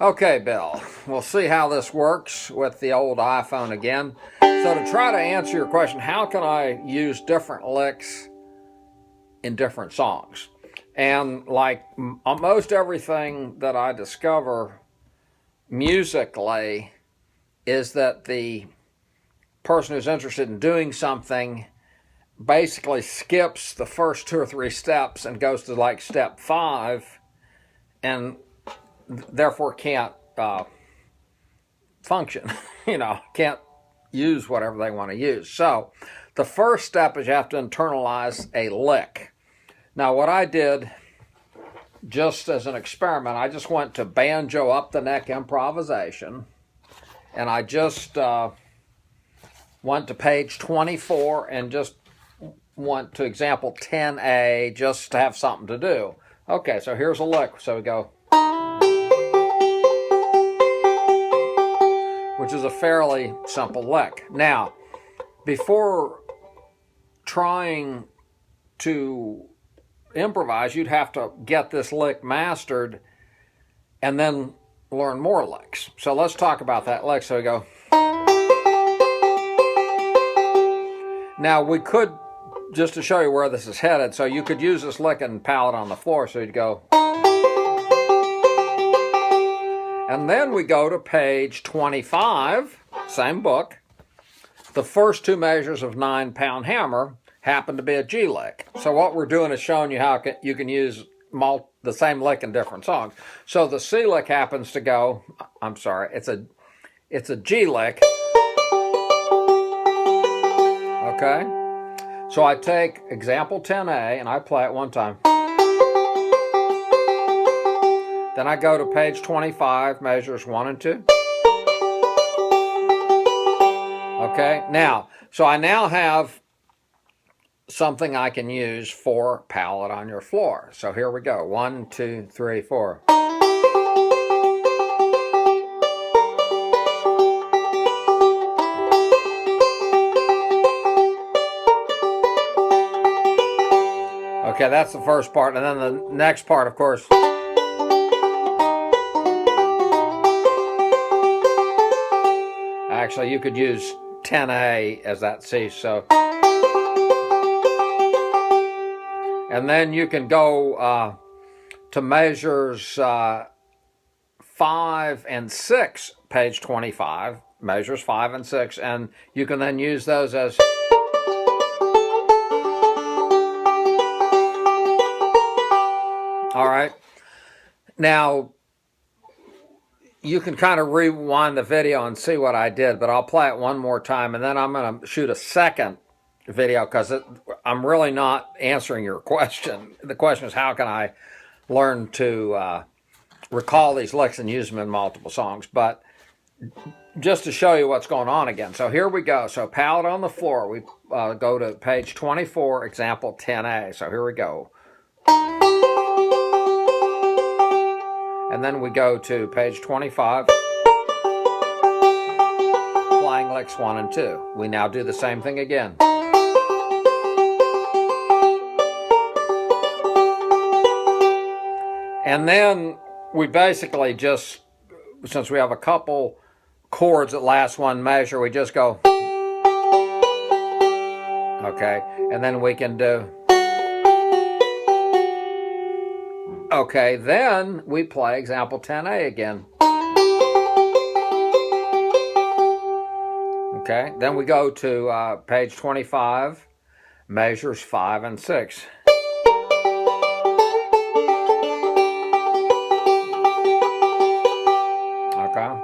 Okay, Bill, we'll see how this works with the old iPhone again. So to try to answer your question, how can I use different licks in different songs? And like most everything that I discover musically is that the person who's interested in doing something basically skips the first 2 or 3 steps and goes to like step 5 and therefore can't function, can't use whatever they want to use. So the first step is you have to internalize a lick. Now what I did, just as an experiment, I just went to Banjo up the neck improvisation, and I just went to page 24 and just went to example 10A just to have something to do. Okay, so here's a lick. So we go, which is a fairly simple lick. Now, before trying to improvise, you'd have to get this lick mastered and then learn more licks. So let's talk about that lick. So we go. Now we could, just to show you where this is headed, so you could use this lick and palette on the floor. So you'd go. And then we go to page 25, same book. The first 2 measures of 9-pound hammer happen to be a G lick. So what we're doing is showing you how you can use the same lick in different songs. So the C lick happens to go, I'm sorry, it's a G lick. Okay? So I take example 10A and I play it one time. Then I go to page 25, measures 1 and 2. Okay, now, so I now have something I can use for palette on your floor. So here we go, 1, 2, 3, 4. Okay, that's the first part, and then the next part, of course. Actually, you could use 10A as that C, so. And then you can go to measures 5 and 6, page 25, measures 5 and 6, and you can then use those as. All right. Now, you can kind of rewind the video and see what I did, but I'll play it one more time, and then I'm going to shoot a second video because I'm really not answering your question. The question is, how can I learn to recall these licks and use them in multiple songs? But just to show you what's going on again. So here we go. So palette on the floor. We go to page 24, example 10A. So here we go. And then we go to page 25, playing licks 1 and 2. We now do the same thing again. And then we basically just, since we have a couple chords that last one measure, we just go. Okay, and then we can do. Okay, then we play example 10A again. Okay, then we go to page 25, measures 5 and 6. Okay.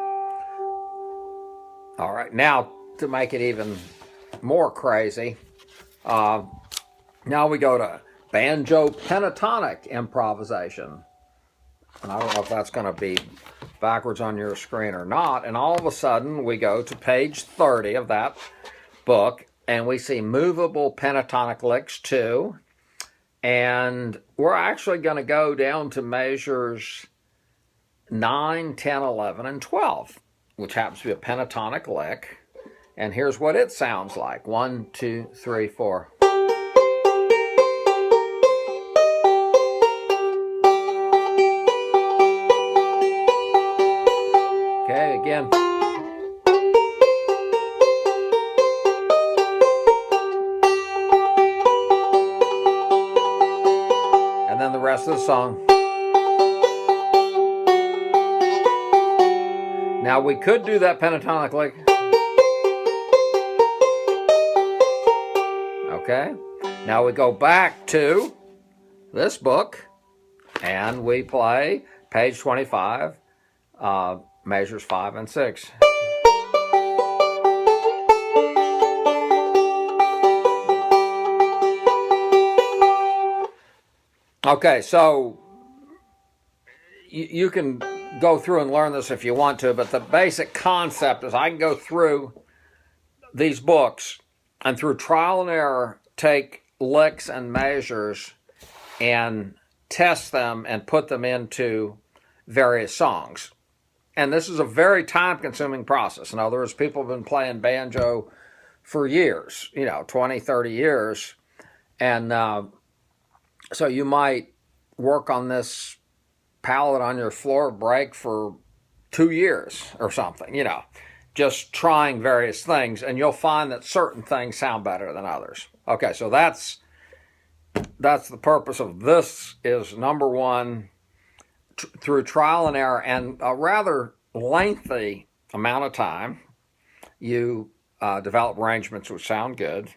All right, now to make it even more crazy, now we go to Banjo pentatonic improvisation. And I don't know if that's going to be backwards on your screen or not. And all of a sudden, we go to page 30 of that book, and we see movable pentatonic licks 2. And we're actually going to go down to measures 9, 10, 11, and 12, which happens to be a pentatonic lick. And here's what it sounds like. 1, 2, 3, 4. Okay, again. And then the rest of the song. Now we could do that pentatonically. Okay. Now we go back to this book and we play page 25, measures 5 and 6. Okay, so you can go through and learn this if you want to, but the basic concept is I can go through these books and through trial and error take licks and measures and test them and put them into various songs. And this is a very time-consuming process. In other words, people have been playing banjo for years, 20, 30 years. And so you might work on this palette on your floor break for 2 years or something, just trying various things, and you'll find that certain things sound better than others. Okay, so that's the purpose of this, is number one, through trial and error and a rather lengthy amount of time, you develop arrangements which sound good.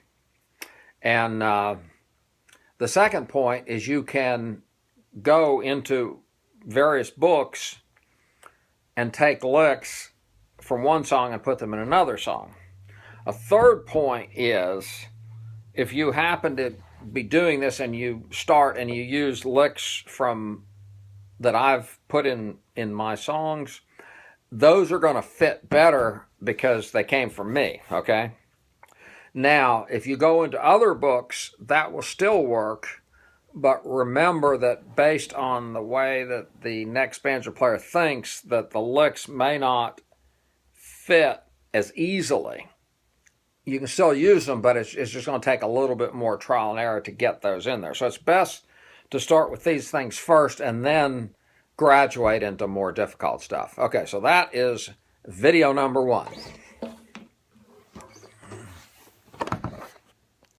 And the second point is you can go into various books and take licks from one song and put them in another song. A third point is if you happen to be doing this and you start and you use licks from that I've put in my songs, those are going to fit better because they came from me, okay? Now, if you go into other books, that will still work, but remember that based on the way that the next banjo player thinks, that the licks may not fit as easily. You can still use them, but it's just going to take a little bit more trial and error to get those in there. So it's best to start with these things first and then graduate into more difficult stuff. Okay, so that is video number 1.